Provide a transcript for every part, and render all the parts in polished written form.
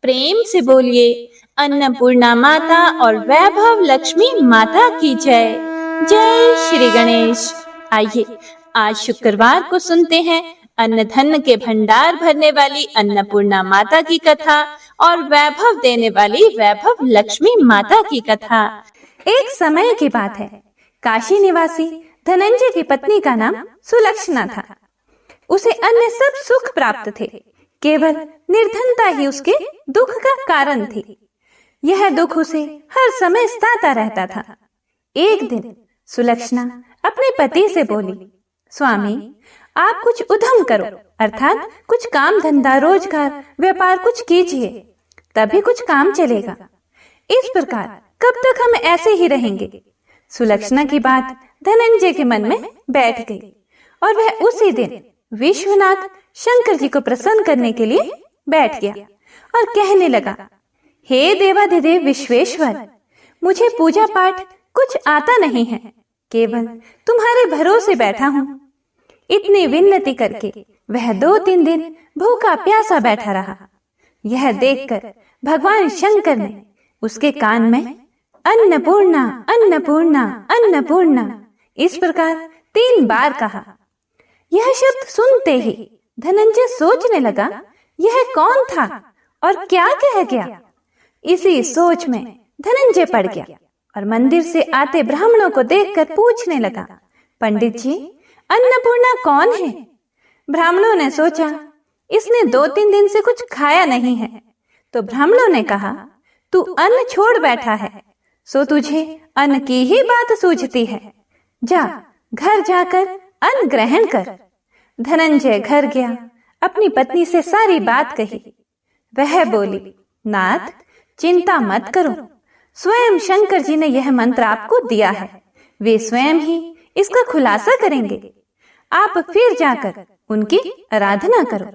प्रेम से बोलिए अन्नपूर्णा माता और वैभव लक्ष्मी माता की जय। जय श्री गणेश। आइए आज शुक्रवार को सुनते हैं अन्न धन के भंडार भरने वाली अन्नपूर्णा माता की कथा और वैभव देने वाली वैभव लक्ष्मी माता की कथा। एक समय की बात है, काशी निवासी धनंजय की पत्नी का नाम सुलक्षणा था। उसे अन्य सब सुख प्राप्त थे, केवल निर्धनता ही उसके दुख का कारण थी। यह दुख उसे हर समय सताता रहता था। एक दिन सुलक्षणा अपने पति से बोली, स्वामी आप कुछ उद्यम करो, अर्थात कुछ काम धंधा रोजगार व्यापार कुछ कीजिए, तभी कुछ काम चलेगा। इस प्रकार कब तक हम ऐसे ही रहेंगे? सुलक्षणा की बात धनंजय के मन में बैठ गई और वह उसी दिन विश्वनाथ शंकर जी को प्रसन्न करने के लिए बैठ गया और कहने लगा, हे देवाधिदेव विश्वेश्वर, मुझे पूजा पाठ कुछ आता नहीं है, केवल तुम्हारे भरोसे बैठा हूं। इतनी विनती करके वह 2-3 दिन भूखा प्यासा बैठा रहा। यह देखकर भगवान शंकर ने उसके कान में अन्नपूर्णा अन्नपूर्णा अन्नपूर्णा इस प्रकार 3 बार कहा। यह शब्द सुनते ही धनंजय सोचने लगा, यह कौन था और क्या कह गया। इसी सोच में धनंजय पड़ गया और मंदिर से आते ब्राह्मणों को देखकर पूछने लगा, पंडित जी अन्नपूर्णा कौन है? ब्राह्मणों ने सोचा इसने 2-3 दिन से कुछ खाया नहीं है, तो ब्राह्मणों ने कहा, तू अन्न छोड़ बैठा है, सो तुझे अन्न की ही बात सूझती है, जा घर जाकर अन्न ग्रहण कर। धनंजय घर गया, अपनी पत्नी से सारी बात कही। वह बोली, नाथ चिंता मत करो, स्वयं शंकर जी ने यह मंत्र आपको दिया है, वे स्वयं ही इसका खुलासा करेंगे, आप फिर जाकर उनकी आराधना करो।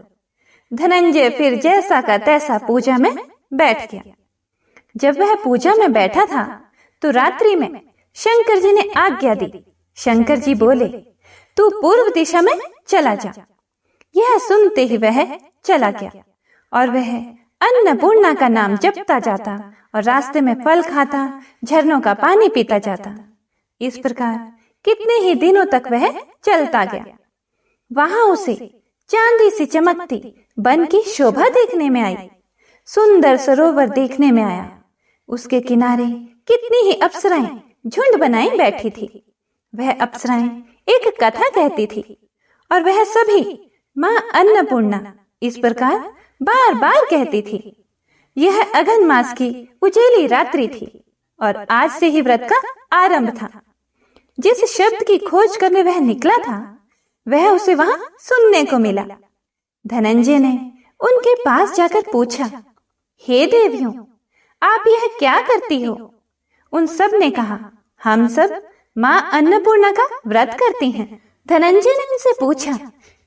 धनंजय फिर जैसा का तैसा पूजा में बैठ गया। जब वह पूजा में बैठा था तो रात्रि में शंकर जी ने आज्ञा दी। शंकर जी बोले, तू पूर्व दिशा में चला जा। यह सुनते ही वह चला गया और वह अन्नपूर्णा का नाम जपता जाता और रास्ते में फल खाता, झरनों का पानी पीता जाता। इस प्रकार कितने ही दिनों तक वह चलता गया। वहां उसे चांदी सी चमकती वन की शोभा देखने में आई। सुंदर सरोवर देखने में आया। उसके किनारे कितनी ही अप्सराएं झुंड बनाई बैठी थी। वह अप्सराएं एक कथा कहती थी और वह सभी मां अन्नपूर्णा इस प्रकार बार बार कहती थी। यह अघन मास की उजेली रात्रि थी और आज से ही व्रत का आरंभ था। जिस शब्द की खोज करने वह निकला था वह उसे वहां सुनने को मिला। धनंजय ने उनके पास जाकर पूछा, हे देवियों, आप यह क्या करती हो? उन सब ने कहा, हम सब मां अन्नपूर्णा का व्रत करती हैं। धनंजय ने उनसे पूछा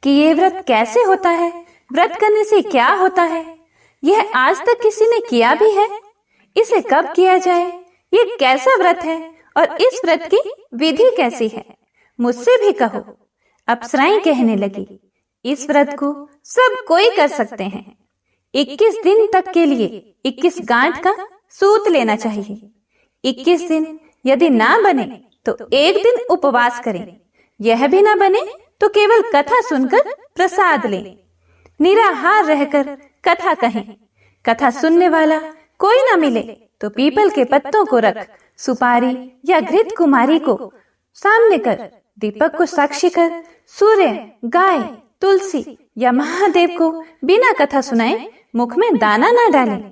कि ये व्रत कैसे होता है, व्रत करने से क्या होता है, यह आज तक किसी ने किया भी है, इसे कब किया जाए, ये कैसा व्रत है और इस व्रत की विधि कैसी है, मुझसे भी कहो। अप्सराएं कहने लगी, इस व्रत को सब कोई कर सकते हैं। 21 दिन तक के लिए 21 गांठ का सूत लेना चाहिए। 21 दिन यदि ना बने तो 1 दिन उपवास करें। यह भी ना बने तो केवल कथा सुनकर प्रसाद लें। निराहार रहकर कथा कहें। कथा सुनने वाला कोई ना मिले तो पीपल के पत्तों को रख सुपारी या घृत कुमारी को सामने कर, दीपक को साक्षी कर, सूर्य, गाय, तुलसी या महादेव को बिना कथा सुनाए मुख में दाना ना डालें।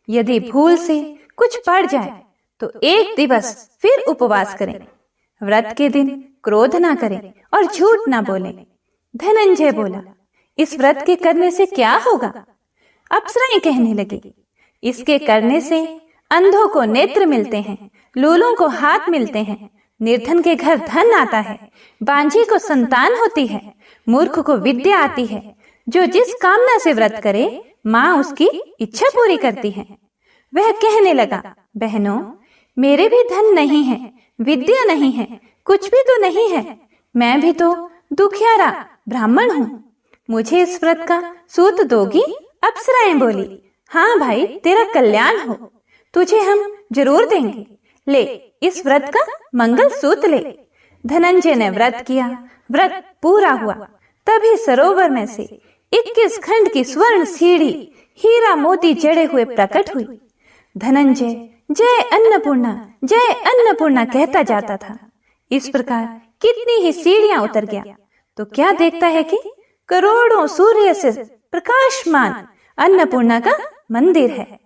यदि भूल से कुछ पड़ जाए तो 1 दिवस फिर उपवास करें। व्रत के दिन क्रोध ना करें और झूठ ना बोलें। धनंजय बोला, इस व्रत के करने से क्या होगा? अप्सराएं कहने लगी, इसके करने से अंधों को नेत्र मिलते हैं, लूलों को हाथ मिलते हैं, निर्धन के घर धन आता है, बांझी को संतान होती है, मूर्ख को विद्या आती है। जो जिस कामना से व्रत करे माँ उसकी इच्छा पूरी करती है। वह कहने लगा, बहनों मेरे भी धन नहीं है, विद्या नहीं है, कुछ भी तो नहीं है, मैं भी तो दुखियारा ब्राह्मण हूँ, मुझे इस व्रत का सूत दोगी? अप्सराएं बोली, हाँ भाई, तेरा कल्याण हो, तुझे हम जरूर देंगे। ले, इस व्रत का मंगल सूत्र ले। धनंजय ने व्रत किया। व्रत पूरा हुआ। तभी सरोवर में से 21 खंड की स्वर्ण सीढ़ी हीरा मोती जड़े हुए प्रकट हुई। धनंजय जय अन्नपूर्णा कहता जाता था। इस प्रकार कितनी ही सीढ़ियां उतर गया तो क्या देखता है कि करोड़ों सूर्य से प्रकाशमान अन्नपूर्णा का मंदिर है।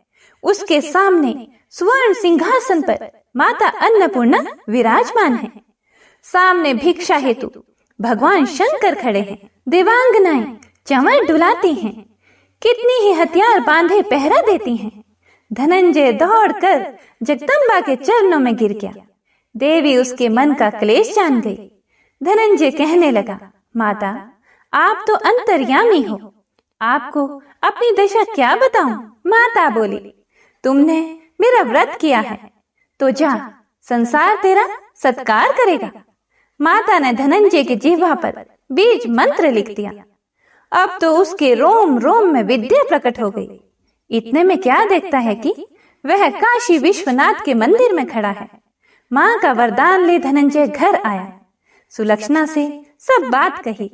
उसके सामने स्वर्ण सिंहासन पर माता अन्नपूर्णा विराजमान है। सामने भिक्षा हेतु भगवान शंकर खड़े हैं। देवांगनाएं चंवर डुलाती हैं। कितनी ही हथियार बांधे पहरा देती हैं। धनंजय दौड़कर जगदम्बा के चरणों में गिर गया। देवी उसके मन का क्लेश जान गई। धनंजय कहने लगा, माता, आप तो अंतर्यामी हो, आपको अपनी दशा क्या बताऊं? माता बोली, तुमने मेरा व्रत किया है तो जा, संसार तेरा सत्कार करेगा। माता ने धनंजय की जिह्वा पर बीज मंत्र लिख दिया। अब तो उसके रोम रोम में विद्या प्रकट हो गई। इतने में क्या देखता है कि वह काशी विश्वनाथ के मंदिर में खड़ा है। माँ का वरदान ले धनंजय घर आया। सुलक्षणा से सब बात कही।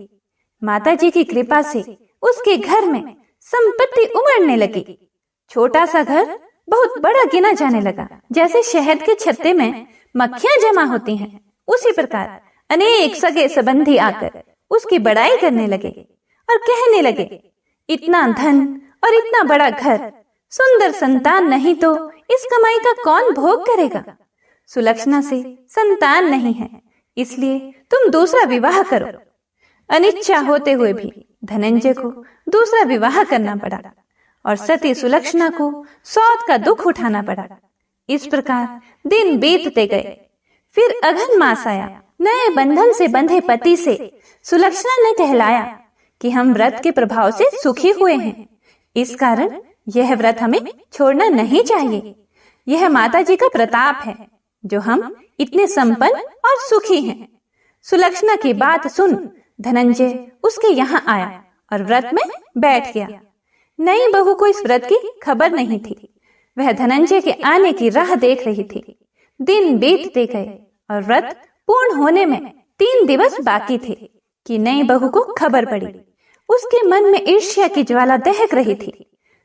माताजी की कृपा से उसके घर में संपत्ति उमड़ने लगी। छोटा सा घर बहुत बड़ा गिना जाने लगा। जैसे शहद के छत्ते में मक्खियां जमा होती हैं, उसी प्रकार अनेक सगे संबंधी आकर उसकी बड़ाई करने लगे और कहने लगे, इतना धन और इतना बड़ा घर, सुंदर संतान नहीं तो इस कमाई का कौन भोग करेगा? सुलक्षणा से संतान नहीं है, इसलिए तुम दूसरा विवाह करो। अनिच्छा होते हुए भी धनंजय को दूसरा विवाह करना पड़ा और सती सुलक्षणा को सौत का दुख उठाना पड़ा। इस प्रकार दिन बीतते गए। फिर अघन मास आया। नए बंधन से बंधे पति से सुलक्षणा ने कहलाया कि हम व्रत के प्रभाव से सुखी हुए हैं, इस कारण यह व्रत हमें छोड़ना नहीं चाहिए। यह माताजी का प्रताप है जो हम इतने संपन्न और सुखी हैं। सुलक्षणा की बात सुन धनंजय उसके यहाँ आया और व्रत में बैठ गया। नई बहू को इस व्रत की खबर नहीं थी। वह धनंजय के आने की राह देख रही थी। दिन बीतते गए और व्रत पूर्ण होने में 3 दिवस बाकी थे कि नई बहू को खबर पड़ी। उसके मन में ईर्ष्या की ज्वाला दहक रही थी।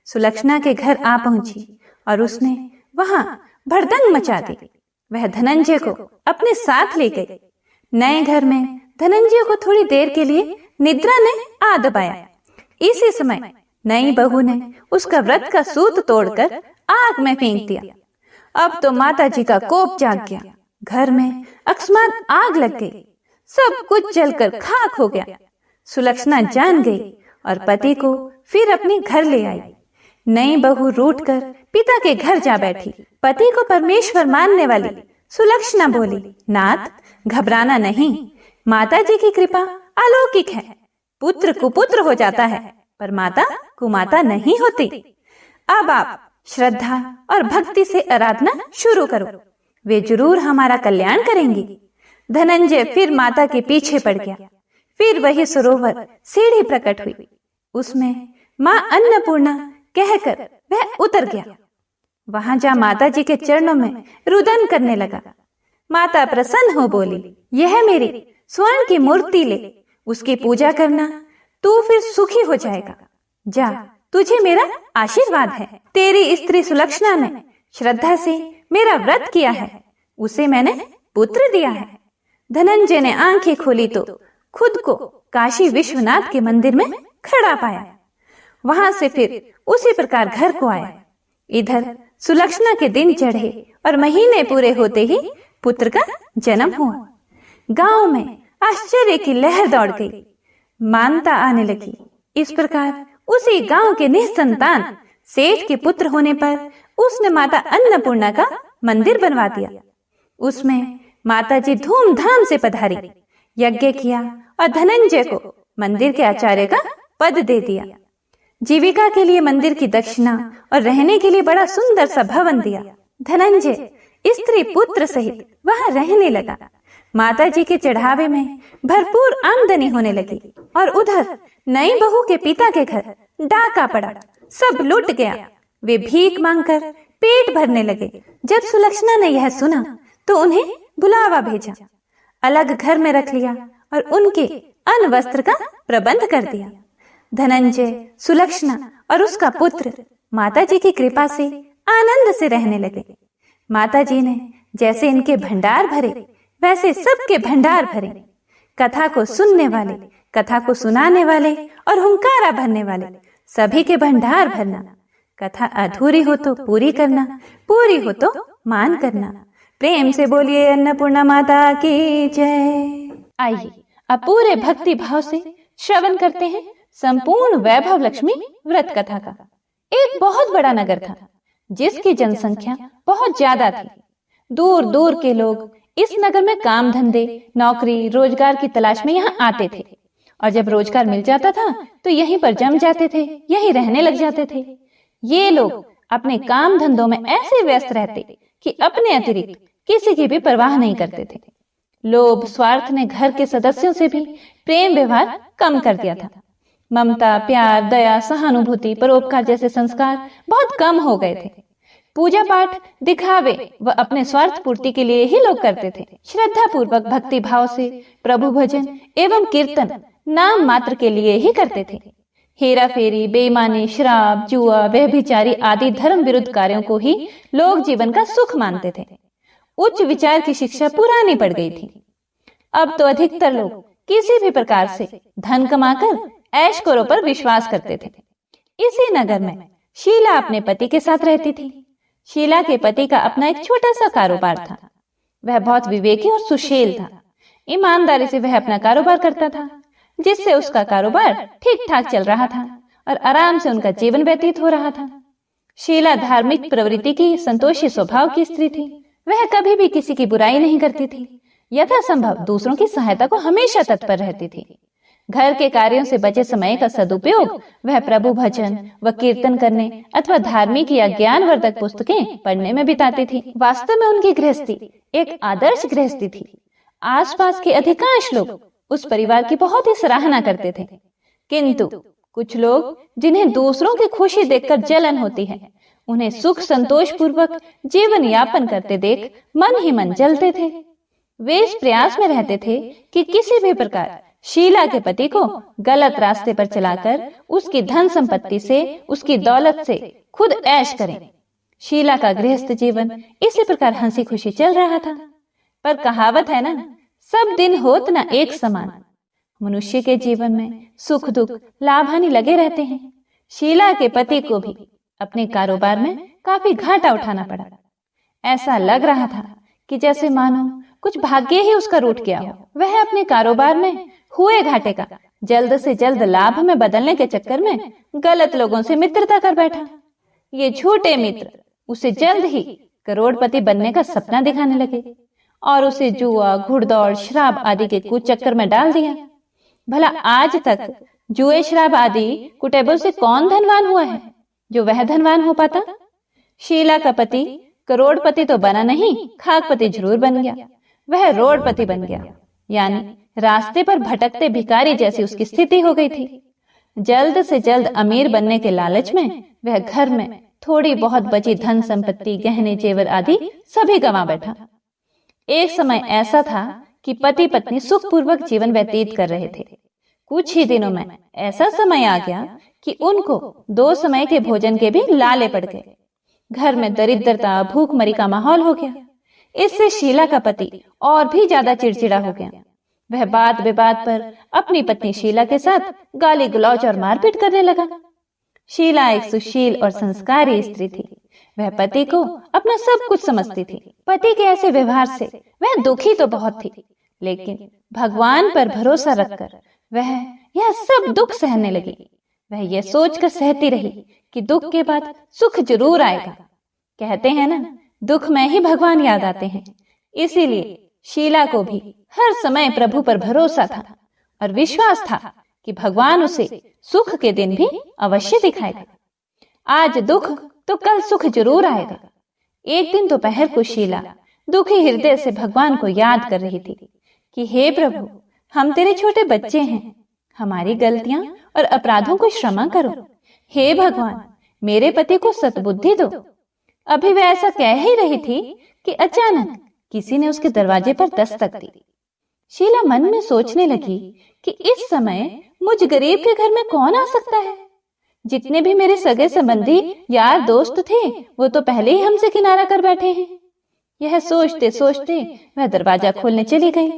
सुलक्षणा के घर आ पहुंची और उसने वहां भड़दंग मचा दी। वह धनंजय को अपने साथ ले गई। नए घर में धनंजय को थोड़ी देर के लिए निद्रा ने आ दबाया। इसी समय नई बहू ने उसका व्रत का सूत तोड़कर आग में फेंक दिया। अब तो माताजी का कोप जाग गया। घर में अकस्मात आग लग गई। सब कुछ जलकर खाक हो गया। सुलक्षणा जान गई और पति को फिर अपने घर ले आई। नई बहू रूठकर पिता के घर जा बैठी। पति को परमेश्वर मानने वाली सुलक्षणा बोली, नाथ, घबराना नहीं, माताजी की कृपा अलौकिक है। पुत्र कुपुत्र हो जाता है पर माता कुमाता नहीं होती। अब आप श्रद्धा और भक्ति से आराधना शुरू करो, वे जरूर हमारा कल्याण करेंगी। धनंजय फिर माता के पीछे पड़ गया। फिर वही सरोवर सीढ़ी प्रकट हुई। उसमें माँ अन्नपूर्णा कहकर वह उतर गया। वहां जा माताजी के चरणों में रुदन करने लगा। माता प्रसन्न हो बोली, यह मेरी स्वर्ण की मूर्ति ले, उसकी पूजा करना, तू फिर सुखी हो जाएगा। जा, तुझे मेरा आशीर्वाद है। तेरी स्त्री सुलक्षणा ने श्रद्धा से मेरा व्रत किया है, उसे मैंने पुत्र दिया है। धनंजय ने आंखें खोली तो खुद को काशी विश्वनाथ के मंदिर में खड़ा पाया। वहां से फिर उसी प्रकार घर को आया। इधर सुलक्षणा के दिन चढ़े और महीने पूरे होते ही पुत्र का जन्म हुआ। गांव में आश्चर्य की लहर दौड़ गई। मानता आने लगी। इस प्रकार उसी गांव के निसंतान सेठ के पुत्र होने पर उसने माता अन्नपूर्णा का मंदिर बनवा दिया। उसमें माताजी धूमधाम से पधारी, यज्ञ किया और धनंजय को मंदिर के आचार्य का पद दे दिया। जीविका के लिए मंदिर की दक्षिणा और रहने के लिए बड़ा सुंदर सा भवन दिया। धनंजय स्त्री पुत्र सहित वहां रहने लगा। माताजी के चढ़ावे में भरपूर आमदनी होने लगी और उधर नई बहू के पिता के घर डाका पड़ा। सब लूट गया। वे भीख मांगकर पेट भरने लगे। जब सुलक्षणा ने यह सुना तो उन्हें बुलावा भेजा, अलग घर में रख लिया और उनके अन्न वस्त्र का प्रबंध कर दिया। धनंजय, सुलक्षणा और उसका पुत्र माता जी की कृपा से आनंद से रहने लगे। माता जी ने जैसे इनके भंडार भरे वैसे सबके भंडार भरे। कथा को सुनने वाले, कथा को सुनाने वाले और हुंकारा भरने वाले सभी के भंडार भरना। कथा अधूरी हो तो पूरी करना, पूरी हो तो मान करना। प्रेम से बोलिए अन्नपूर्णा माता की जय। आइए अब पूरे भक्ति भाव से श्रवण करते हैं संपूर्ण वैभव लक्ष्मी व्रत कथा का। एक बहुत बड़ा नगर था जिसकी जनसंख्या बहुत ज्यादा थी। दूर दूर के लोग इस नगर में काम धंधे, नौकरी, रोजगार की तलाश में यहाँ आते थे और जब रोजगार मिल जाता था तो यहीं पर जम जाते थे, यहीं रहने लग जाते थे। ये लोग अपने काम धंधों में ऐसे व्यस्त रहते कि अपने अतिरिक्त किसी की भी परवाह नहीं करते थे। लोभ, स्वार्थ ने घर के सदस्यों से भी प्रेम व्यवहार कम कर दिया था। ममता, प्यार, दया, सहानुभूति, परोपकार जैसे संस्कार बहुत कम हो गए थे। पूजा पाठ दिखावे व अपने स्वार्थ पूर्ति के लिए ही लोग करते थे। श्रद्धा पूर्वक भक्ति भाव से प्रभु भजन एवं कीर्तन नाम मात्र के लिए ही करते थे। हेरा फेरी, बेईमानी, शराब, जुआ, व्यभिचारी आदि धर्म विरुद्ध कार्यों को ही लोग जीवन का सुख मानते थे। उच्च विचार की शिक्षा पुरानी पड़ गई थी। अब तो अधिकतर लोग किसी भी प्रकार से धन कमाकर ऐश करो पर विश्वास करते थे। इसी नगर में शीला अपने पति के साथ रहती थी। शीला के पति का अपना एक छोटा सा कारोबार था। वह बहुत विवेकी और सुशील था। ईमानदारी से वह अपना कारोबार करता था, जिससे उसका कारोबार ठीक ठाक चल रहा था और आराम से उनका जीवन व्यतीत हो रहा था। शीला धार्मिक प्रवृत्ति की, संतोषी स्वभाव की स्त्री थी। वह कभी भी किसी की बुराई नहीं करती थी। यथासंभव दूसरों की सहायता को हमेशा तत्पर रहती थी। घर के कार्यों से बचे समय का सदुपयोग वह प्रभु भजन व कीर्तन करने अथवा धार्मिक या ज्ञानवर्धक पुस्तकें पढ़ने में बिताती थी। वास्तव में उनकी गृहस्थी एक आदर्श गृहस्थी थी। आसपास के अधिकांश लोग उस परिवार की बहुत ही सराहना करते थे, किंतु कुछ लोग जिन्हें दूसरों की खुशी देखकर जलन होती है, उन्हें सुख संतोष पूर्वक जीवन यापन करते देख मन ही मन जलते थे। वे इस प्रयास में रहते थे कि किसी भी प्रकार शीला के पति को गलत रास्ते पर चलाकर उसकी धन संपत्ति से, उसकी दौलत से खुद ऐश करें। शीला का गृहस्थ जीवन इसी प्रकार हंसी खुशी चल रहा था। पर कहावत है ना, सब दिन होत न एक समान। मनुष्य के जीवन में सुख दुख, लाभ हानि लगे रहते हैं। शीला के पति को भी अपने कारोबार में काफी घाटा उठाना पड़ा। ऐसा लग रहा था कि जैसे मानो कुछ भाग्य ही उसका रूठ गया हो। वह अपने कारोबार में हुए घाटे का जल्द से जल्द लाभ में बदलने के चक्कर में गलत लोगों से मित्रता कर बैठा। ये झूठे मित्र उसे जल्द ही करोड़पति बनने का सपना दिखाने लगे और उसे जुआ, घुड़दौड़, शराब आदि के कुचक्कर में डाल दिया। भला आज तक जुए, शराब आदि कुटेबों से कौन धनवान हुआ है जो वह धनवान हो पाता? शीला का पति करोड़पति तो बना नहीं, खाकपति जरूर बन गया। वह रोडपति बन गया, यानी रास्ते पर भटकते भिखारी जैसी उसकी स्थिति हो गई थी। जल्द से जल्द अमीर बनने के लालच में वह घर में थोड़ी बहुत बची धन संपत्ति, गहने जेवर आदि सभी गंवा बैठा। एक समय ऐसा था कि पति पत्नी सुखपूर्वक जीवन व्यतीत कर रहे थे। कुछ ही दिनों में ऐसा समय आ गया कि उनको 2 समय के भोजन के भी लाले पड़ गए। घर में दरिद्रता, भूखमरी का माहौल हो गया। इससे शीला का पति और भी ज्यादा चिड़चिड़ा हो गया। वह बात बेबात पर अपनी पत्नी शीला के साथ गाली गलौज और मारपीट करने लगा। शीला एक सुशील और संस्कारी स्त्री थी। वह पति को अपना सब कुछ समझती थी। पति के ऐसे व्यवहार से वह दुखी तो बहुत थी, लेकिन भगवान पर भरोसा रखकर वह यह सब दुख सहने लगी। वह यह सोचकर सहती रही कि दुख के बाद सुख जरूर आएगा। कहते हैं ना, दुख में ही भगवान याद आते हैं। इसीलिए शीला को भी हर समय प्रभु पर भरोसा था और विश्वास था कि भगवान उसे सुख के दिन भी अवश्य दिखाएगा। आज दुख तो कल सुख जरूर आएगा। एक दिन दोपहर को शीला दुखी हृदय से भगवान को याद कर रही थी कि हे प्रभु, हम तेरे छोटे बच्चे हैं, हमारी गलतियां और अपराधों को क्षमा करो। हे भगवान, मेरे पति को सद्बुद्धि दो। अभी वह ऐसा कह ही रही थी कि अचानक किसी ने उसके दरवाजे पर दस्तक दी। शीला मन में सोचने लगी कि इस समय मुझ गरीब के घर में कौन आ सकता है। जितने भी मेरे सगे संबंधी यार दोस्त थे वो तो पहले ही हमसे किनारा कर बैठे हैं। यह सोचते सोचते वह दरवाजा खोलने चली गई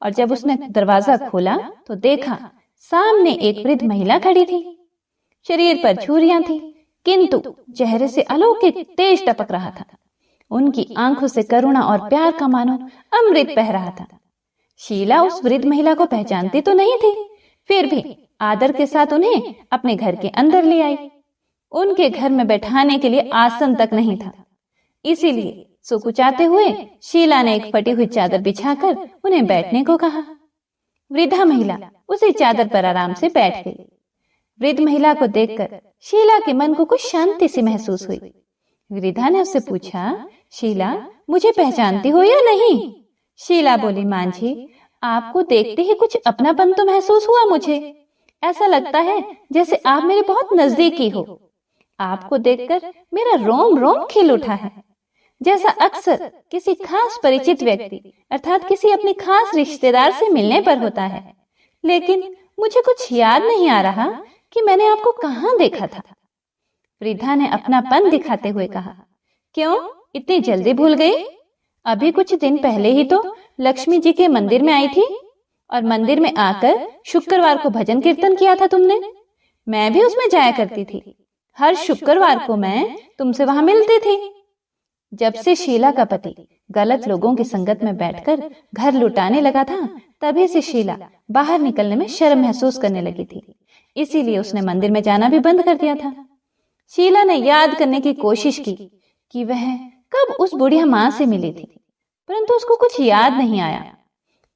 और जब उसने दरवाजा खोला तो देखा सामने एक वृद्ध महिला खड़ी थी। शरीर पर झुर्रियां थी किंतु चेहरे से अलौकिक तेज टपक रहा था। उनकी आंखों से करुणा और प्यार का मानो अमृत बह रहा था। शीला उस वृद्ध महिला को पहचानती तो नहीं थी, फिर भी आदर के साथ उन्हें अपने घर के अंदर ले आई। उनके घर में बैठाने के लिए आसन तक नहीं था, इसीलिए सुकुचाते हुए शीला ने एक फटी हुई चादर बिछाकर उन्हें बैठने को कहा। वृद्धा महिला उसी चादर पर आराम से बैठ गई। वृद्ध महिला को देखकर शीला के मन को कुछ शांति सी महसूस हुई। वृद्धा ने उससे पूछा, शीला मुझे पहचानती हो या नहीं? शीला बोली, मां जी आपको देखते ही कुछ अपनापन तो महसूस हुआ मुझे। ऐसा लगता है जैसे आप मेरे बहुत नजदीकी हो। आपको देखकर मेरा रोम रोम खिल उठा है, जैसा अक्सर किसी खास परिचित व्यक्ति अर्थात किसी अपने खास रिश्तेदार से मिलने पर होता है। लेकिन मुझे कुछ याद नहीं आ रहा कि मैंने आपको कहाँ देखा था। वृद्धा ने अपनापन दिखाते हुए कहा, क्यों इतनी जल्दी भूल गई? अभी कुछ दिन पहले ही तो लक्ष्मी जी के मंदिर में आई थी और मंदिर में आकर शुक्रवार को भजन कीर्तन किया था तुमने। मैं भी उसमें जाया करती थी। हर शुक्रवार को मैं तुमसे वहां मिलती थी। जब से शीला का पति गलत लोगों की संगत में बैठकर घर लुटाने लगा था, तभी से शीला बाहर निकलने में शर्म महसूस करने लगी थी। इसीलिए उसने मंदिर में जाना भी बंद कर दिया था। शीला ने याद करने की कोशिश की कि वह कब उस बुढ़िया मां से मिली थी, परंतु उसको कुछ याद नहीं आया।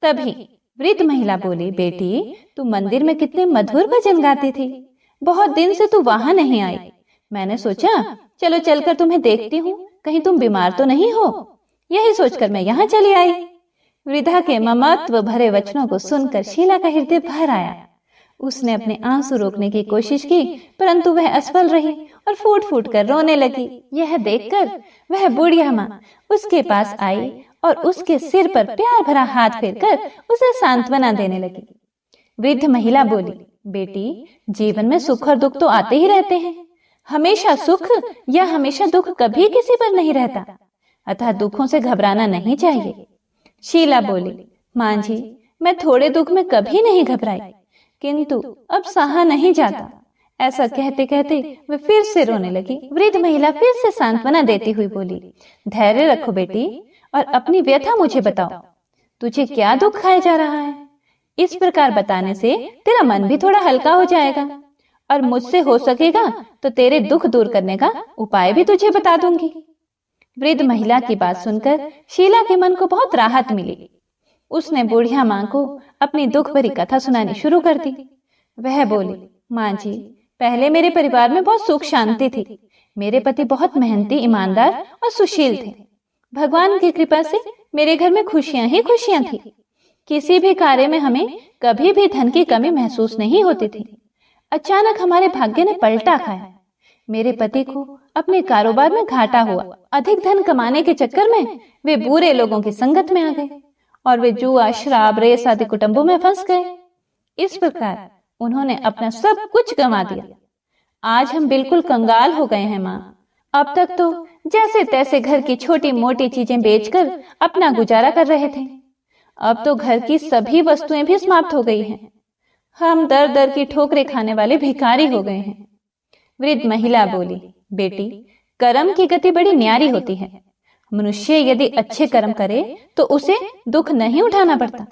तभी वृद्ध महिला बोली, बेटी तू मंदिर में कितने मधुर भजन गाती थी। बहुत दिन से तू वहां नहीं आई। मैंने सोचा चलो चलकर तुम्हें देखती हूँ, कहीं तुम बीमार तो नहीं हो। यही सोचकर मैं यहाँ चली आई। वृद्धा के ममत्व भरे वचनों को सुनकर शीला का हृदय भर आया। उसने अपने आंसू रोकने की कोशिश की, परंतु वह असफल रही और फूट फूट कर रोने लगी। यह देखकर वह बुढ़िया माँ उसके पास आई और उसके सिर पर प्यार भरा हाथ फेरकर उसे सांत्वना देने लगी। वृद्ध महिला बोली, बेटी जीवन में सुख और दुख तो आते ही रहते हैं। हमेशा सुख या हमेशा दुख कभी किसी पर नहीं रहता, अतः दुखों से घबराना नहीं चाहिए। शीला बोली, मां जी मैं थोड़े दुख में कभी नहीं घबराई, किंतु अब सहा नहीं जाता। ऐसा कहते कहते वह फिर से रोने लगी। वृद्ध महिला फिर से सांत्वना देती हुई बोली, धैर्य रखो बेटी और अपनी व्यथा मुझे बताओ। तुझे क्या दुख खाया जा रहा है? इस प्रकार बताने से तेरा मन भी थोड़ा हल्का हो जाएगा और मुझसे हो सकेगा तो तेरे दुख दूर करने का उपाय भी तुझे बता दूंगी। वृद्ध महिला की बात सुनकर शीला के मन को बहुत राहत मिली। उसने बुढ़िया मां को अपनी दुख भरी कथा सुनानी शुरू कर दी। वह बोली, मां जी पहले मेरे परिवार में बहुत सुख शांति थी। मेरे पति बहुत मेहनती, ईमानदार और सुशील थे। भगवान की कृपा से मेरे घर में खुशियां ही खुशियां थी। किसी भी कार्य में हमें कभी भी धन की कमी महसूस नहीं होती थी। अचानक हमारे भाग्य ने पलटा खाया। मेरे पति को अपने कारोबार में घाटा हुआ। अधिक धन कमाने के चक्कर में वे बुरे लोगों की संगत में आ गए और वे जुआ, शराब, रेस आदि कुटुंबों में फंस गए। इस प्रकार उन्होंने अपना सब कुछ गंवा दिया। आज हम बिल्कुल कंगाल हो गए हैं माँ। अब तक तो जैसे तैसे घर की छोटी मोटी चीजें बेचकर अपना गुजारा कर रहे थे। अब तो घर की सभी वस्तुएं भी समाप्त हो गई हैं। हम दर दर की ठोकरें खाने वाले भिखारी हो गए हैं। वृद्ध महिला बोली, बेटी कर्म की गति बड़ी न्यारी होती है। मनुष्य यदि अच्छे कर्म करे तो उसे दुख नहीं उठाना पड़ता।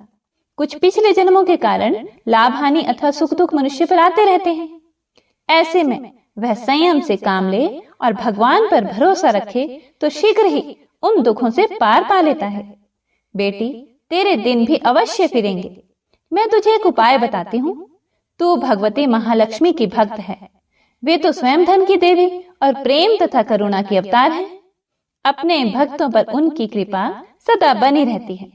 कुछ पिछले जन्मों के कारण लाभ हानि अथवा सुख दुख मनुष्य पर आते रहते हैं। ऐसे में वह संयम से काम ले और भगवान पर भरोसा रखे तो शीघ्र ही उन दुखों से पार पा लेता है। बेटी तेरे दिन भी अवश्य फिरेंगे। मैं तुझे एक उपाय बताती हूँ। तू भगवती महालक्ष्मी की भक्त है। वे तो स्वयं धन की देवी और प्रेम तथा करुणा की अवतार है। अपने भक्तों पर उनकी कृपा सदा बनी रहती है।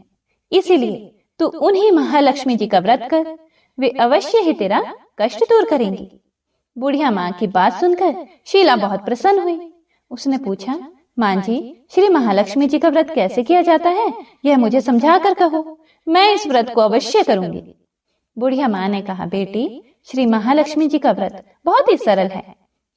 इसीलिए तू उन्हीं महालक्ष्मी जी का व्रत कर, वे अवश्य ही तेरा कष्ट दूर करेंगी। बुढ़िया माँ की बात सुनकर शीला बहुत प्रसन्न हुई। उसने पूछा, माँ जी, श्री महालक्ष्मी जी का व्रत कैसे किया जाता है, यह मुझे समझा कर कहो, मैं इस व्रत को अवश्य करूंगी। बुढ़िया माँ ने कहा, बेटी, श्री महालक्ष्मी जी का व्रत बहुत ही सरल है।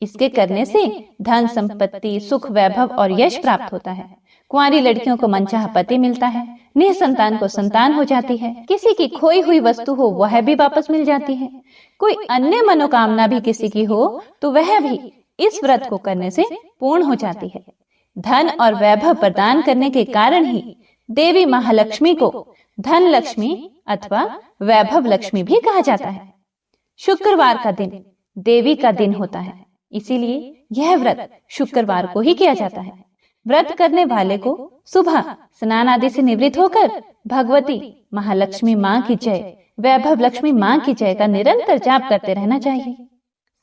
इसके करने से धन संपत्ति, सुख, वैभव और यश प्राप्त होता है। कुंवारी लड़कियों को मनचाहा पति मिलता है, निसंतान को संतान हो जाती है, किसी की खोई हुई वस्तु हो वह भी वापस मिल जाती है, कोई अन्य मनोकामना भी किसी की हो तो वह भी इस व्रत को करने से पूर्ण हो जाती है। धन और वैभव प्रदान करने के कारण ही देवी महालक्ष्मी को धन लक्ष्मी अथवा वैभव लक्ष्मी भी कहा जाता है। शुक्रवार का दिन देवी का दिन होता है, इसीलिए यह व्रत शुक्रवार को ही किया जाता है। व्रत करने वाले को सुबह स्नान आदि से निवृत्त होकर भगवती महालक्ष्मी माँ की जय, वैभव लक्ष्मी माँ की जय का निरंतर जाप करते रहना चाहिए।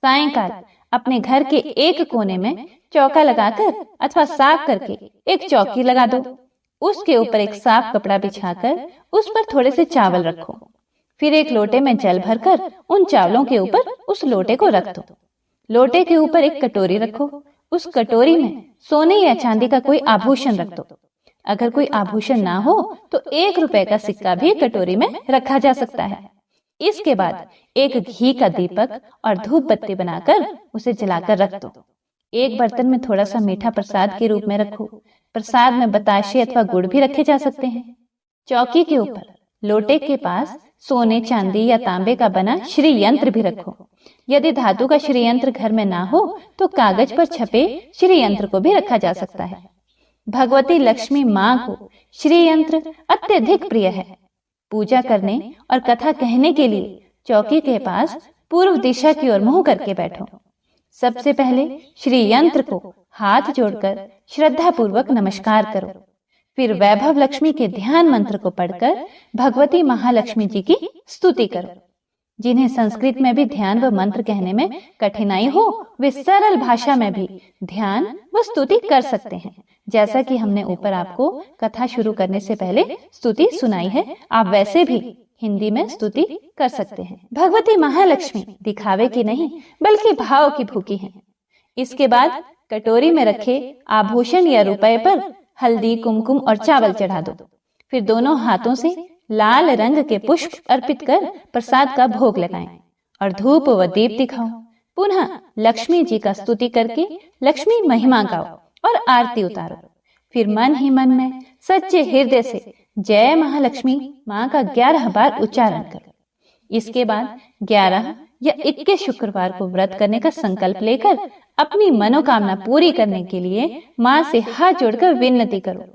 सायंकाल अपने घर के एक कोने में चौका लगाकर अथवा साफ करके एक चौकी लगा दो। उसके ऊपर एक साफ कपड़ा बिछाकर उस पर थोड़े से चावल रखो। फिर एक लोटे में जल भरकर उन चावलों के ऊपर उस लोटे को रख दो। लोटे के ऊपर एक कटोरी रखो। उस कटोरी में सोने या चांदी का कोई आभूषण रख दो। अगर कोई आभूषण ना हो तो 1 रुपए का सिक्का भी कटोरी में रखा जा सकता है। इसके बाद एक घी का दीपक और धूप बत्ती बनाकर उसे जलाकर रख दो। एक बर्तन में थोड़ा सा मीठा प्रसाद के रूप में रखो। प्रसाद में बताशे अथवा गुड़ भी रखे जा सकते हैं। चौकी के ऊपर लोटे के पास सोने, चांदी या तांबे का बना श्री यंत्र भी रखो। यदि धातु का श्री यंत्र घर में ना हो तो कागज पर छपे श्री यंत्र को भी रखा जा सकता है। भगवती लक्ष्मी माँ को श्री यंत्र अत्यधिक प्रिय है। पूजा करने और कथा कहने के लिए चौकी के पास पूर्व दिशा की ओर मुंह करके बैठो। सबसे पहले श्री यंत्र को हाथ जोड़कर श्रद्धा पूर्वक नमस्कार करो। फिर वैभव लक्ष्मी के ध्यान मंत्र को पढ़कर भगवती महालक्ष्मी जी की स्तुति करो। जिन्हें संस्कृत में भी ध्यान व मंत्र कहने में कठिनाई हो वे सरल भाषा में भी ध्यान व स्तुति कर सकते हैं। जैसा कि हमने ऊपर आपको कथा शुरू करने से पहले स्तुति सुनाई है, आप वैसे भी हिंदी में स्तुति कर सकते हैं। भगवती महालक्ष्मी दिखावे की नहीं बल्कि भाव की भूखी हैं। इसके बाद कटोरी में रखे आभूषण या रुपए पर हल्दी, कुमकुम और चावल चढ़ा दो। फिर दोनों हाथों से लाल रंग के पुष्प अर्पित कर प्रसाद का भोग लगाएं और धूप व दीप दिखाओ। पुनः लक्ष्मी जी का स्तुति करके लक्ष्मी महिमा गाओ और आरती उतारो। फिर मन ही मन में सच्चे हृदय से जय महालक्ष्मी माँ का 11 बार उच्चारण करो। इसके बाद 11 या 21 शुक्रवार को व्रत करने का संकल्प लेकर अपनी मनोकामना पूरी करने के लिए माँ से हाथ जोड़कर विनती करो।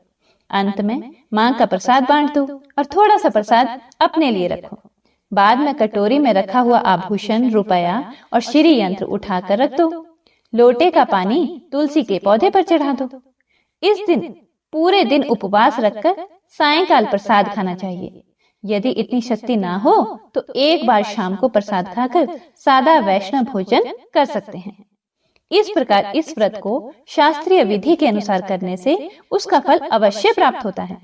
अंत में माँ का प्रसाद बांट दो और थोड़ा सा प्रसाद अपने लिए रखो। बाद में कटोरी में रखा हुआ आभूषण, रुपया और श्री यंत्र उठाकर रख दो। लोटे का पानी तुलसी के पौधे पर चढ़ा दो। इस दिन पूरे दिन उपवास रखकर सायंकाल प्रसाद खाना चाहिए। यदि इतनी शक्ति ना हो तो एक बार शाम को प्रसाद खाकर सादा वैष्णव भोजन कर सकते हैं। इस प्रकार इस व्रत को शास्त्रीय विधि के अनुसार करने से उसका फल अवश्य प्राप्त होता है।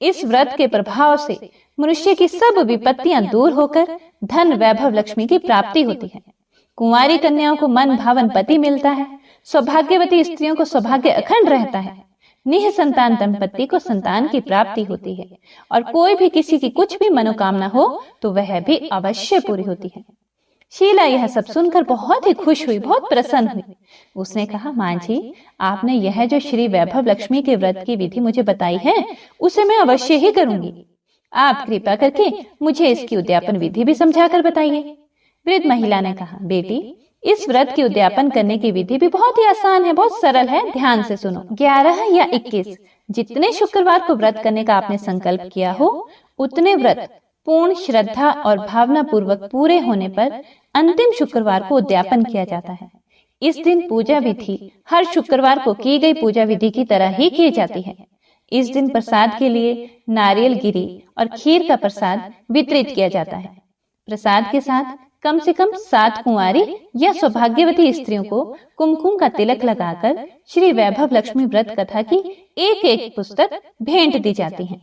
इस व्रत के प्रभाव से मनुष्य की सब विपत्तियां दूर होकर धन, वैभव, लक्ष्मी की प्राप्ति होती है। कुंवारी कन्याओं को मन भावन पति मिलता है। सौभाग्यवती स्त्रियों को सौभाग्य अखंड रहता है। निःसंतान दंपति को संतान की प्राप्ति होती है और कोई भी किसी की कुछ भी मनोकामना हो तो वह भी अवश्य पूरी होती है। शीला यह सब सुनकर बहुत ही खुश हुई, बहुत प्रसन्न हुई। उसने कहा, माँ जी, आपने यह जो श्री वैभव लक्ष्मी के व्रत की विधि मुझे बताई है उसे मैं अवश्य ही करूंगी। आप कृपा करके मुझे इसकी उद्यापन विधि भी समझाकर बताइए। वृद्ध महिला ने कहा, बेटी, इस व्रत की उद्यापन करने की विधि भी बहुत ही आसान है, बहुत सरल है। ध्यान से सुनो। 11 या 21 जितने शुक्रवार को व्रत करने का आपने संकल्प किया हो उतने व्रत पूर्ण श्रद्धा और भावना पूर्वक पूरे होने पर अंतिम शुक्रवार को उद्यापन किया जाता है। इस दिन पूजा विधि हर शुक्रवार को की गई पूजा विधि की तरह ही की जाती है। इस दिन प्रसाद के लिए नारियल गिरी और खीर का प्रसाद वितरित किया जाता है। प्रसाद के साथ कम से कम 7 कुंवारी या सौभाग्यवती स्त्रियों को कुमकुम का तिलक लगाकर श्री वैभव लक्ष्मी व्रत कथा की एक पुस्तक भेंट दी जाती है।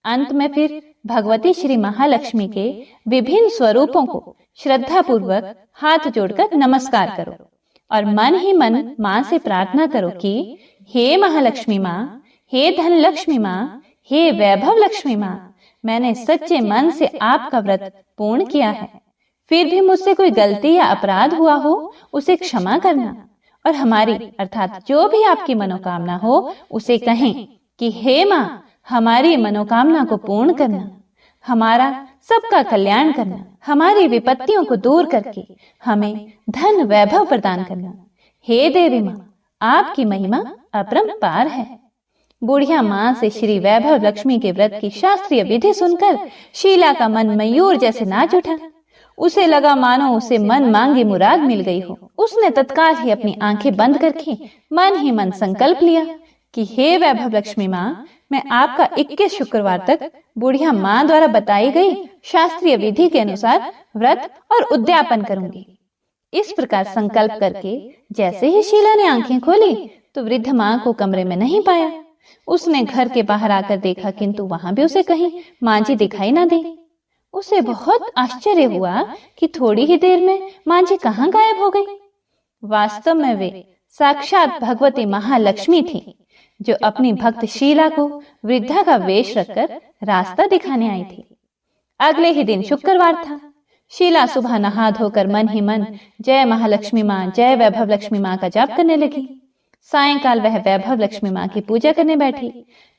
अंत में फिर भगवती श्री महालक्ष्मी के विभिन्न स्वरूपों को श्रद्धा पूर्वक हाथ जोड़कर नमस्कार करो और मन ही मन माँ से प्रार्थना करो कि हे महालक्ष्मी माँ, हे धन लक्ष्मी माँ, हे वैभव लक्ष्मी माँ, मैंने सच्चे मन से आपका व्रत पूर्ण किया है। फिर भी मुझसे कोई गलती या अपराध हुआ हो उसे क्षमा करना और हमारी अर्थात जो भी आपकी मनोकामना हो उसे कहें कि हे माँ, हमारी मनोकामना को पूर्ण करना, हमारा सबका कल्याण करना, हमारी विपत्तियों को दूर करके हमें धन वैभव प्रदान करना। हे देवी माँ, आपकी महिमा अपरंपार है। बुढ़िया माँ से श्री वैभव लक्ष्मी के व्रत की शास्त्रीय विधि सुनकर शीला का मन मयूर जैसे नाच उठा। उसे लगा मानो उसे मन मांगी मुराद मिल गई हो। उसने तत्काल ही अपनी आंखें बंद करके मन ही मन संकल्प लिया कि हे वैभव लक्ष्मी माँ, मैं आपका 21 शुक्रवार तक बुढ़िया माँ द्वारा बताई गई शास्त्रीय विधि के अनुसार व्रत और उद्यापन करूंगी। इस प्रकार संकल्प करके जैसे ही शीला ने आंखें खोली तो वृद्ध माँ को कमरे में नहीं पाया। उसने घर के बाहर आकर देखा किंतु वहां भी उसे कहीं माँ जी दिखाई ना दी। उसे बहुत आश्चर्य हुआ कि थोड़ी ही देर में माँ जी कहाँ गायब हो गई। वास्तव में वे साक्षात भगवती महालक्ष्मी थी जो अपनी भक्त शीला को वृद्धा का वेश रखकर रास्ता दिखाने आई थी। अगले ही दिन शुक्रवार था। शीला सुबह नहा धोकर मन ही मन जय महालक्ष्मी माँ, जय वैभव लक्ष्मी माँ का जाप करने लगी। सायंकाल वह वैभव लक्ष्मी माँ की पूजा करने बैठी।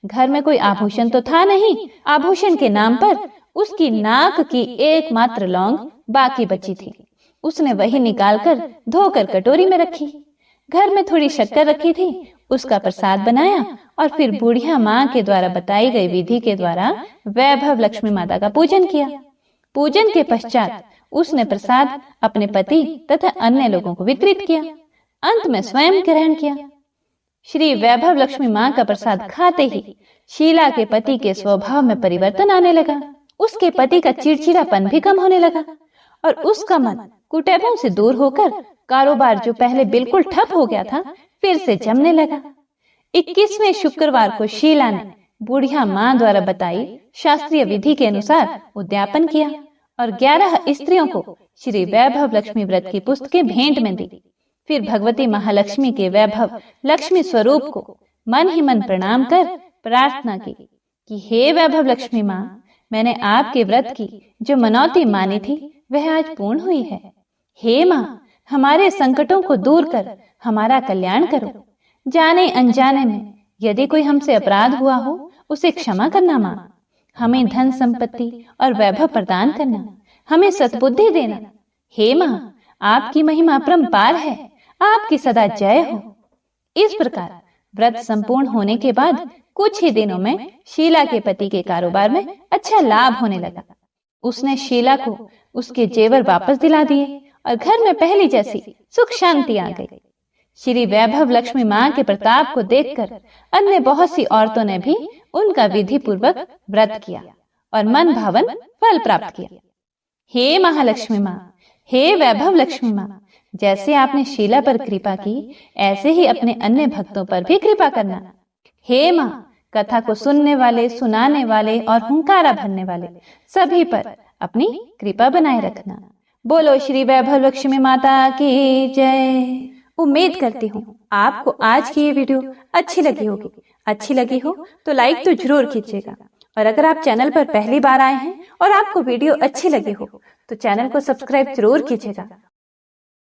घर में कोई आभूषण तो था नहीं। आभूषण के नाम पर उसकी नाक की एकमात्र लौंग बाकी बची थी। उसने वही निकालकर धोकर कटोरी में रखी। घर में थोड़ी शक्कर रखी थी, उसका प्रसाद बनाया और फिर बुढ़िया माँ के द्वारा बताई गई विधि के द्वारा वैभव लक्ष्मी माता का पूजन किया। पूजन के पश्चात उसने प्रसाद अपने पति तथा अन्य लोगों को वितरित किया। अंत में स्वयं ग्रहण किया। श्री वैभव लक्ष्मी माँ का प्रसाद खाते ही शीला के पति के स्वभाव में परिवर्तन आने लगा। उसके पति का चिड़चिड़ापन भी कम होने लगा और उसका मन कुटैबों से दूर होकर कारोबार जो पहले बिल्कुल ठप हो गया था फिर से जमने लगा। 21वें शुक्रवार को शीला ने बुढ़िया माँ द्वारा बताई शास्त्रीय विधि के अनुसार उद्यापन किया और 11 स्त्रियों को श्री वैभव लक्ष्मी व्रत की पुस्तकें भेंट में दी। फिर भगवती महालक्ष्मी के वैभव लक्ष्मी स्वरूप को मन ही मन प्रणाम कर प्रार्थना की कि हे वैभव लक्ष्मी माँ, मैंने आपके व्रत की जो मनौती मानी थी वह आज पूर्ण हुई है। हे माँ, हमारे संकटों को दूर कर हमारा कल्याण करो। जाने अनजाने में यदि कोई हमसे अपराध हुआ हो उसे क्षमा करना माँ। हमें धन संपत्ति और वैभव प्रदान करना, हमें सद्बुद्धि देना। हे माँ, आपकी महिमा अपरंपार है, आपकी सदा जय हो। इस प्रकार व्रत संपूर्ण होने के बाद कुछ ही दिनों में शीला के पति के कारोबार में अच्छा लाभ होने लगा। उसने शीला को उसके जेवर वापस दिला दिए और घर में पहले जैसी सुख शांति आ गई। श्री वैभव लक्ष्मी माँ के प्रताप को देखकर अन्य बहुत सी औरतों ने भी उनका विधि पूर्वक व्रत किया और मन भावन फल प्राप्त किया। हे महालक्ष्मी माँ, हे वैभव लक्ष्मी माँ, जैसे आपने शीला पर कृपा की ऐसे ही अपने अन्य भक्तों पर भी कृपा करना। हे माँ, कथा को सुनने वाले, सुनाने वाले और हुंकारा भरने वाले सभी पर अपनी कृपा बनाए रखना। बोलो श्री वैभव लक्ष्मी माता की जय। उम्मीद करती हूँ आपको आज की ये वीडियो अच्छी लगी होगी। अच्छी लगी हो तो लाइक तो जरूर कीजिएगा और अगर आप चैनल पर पहली बार आए हैं और आपको वीडियो अच्छी लगी हो तो चैनल को सब्सक्राइब जरूर कीजिएगा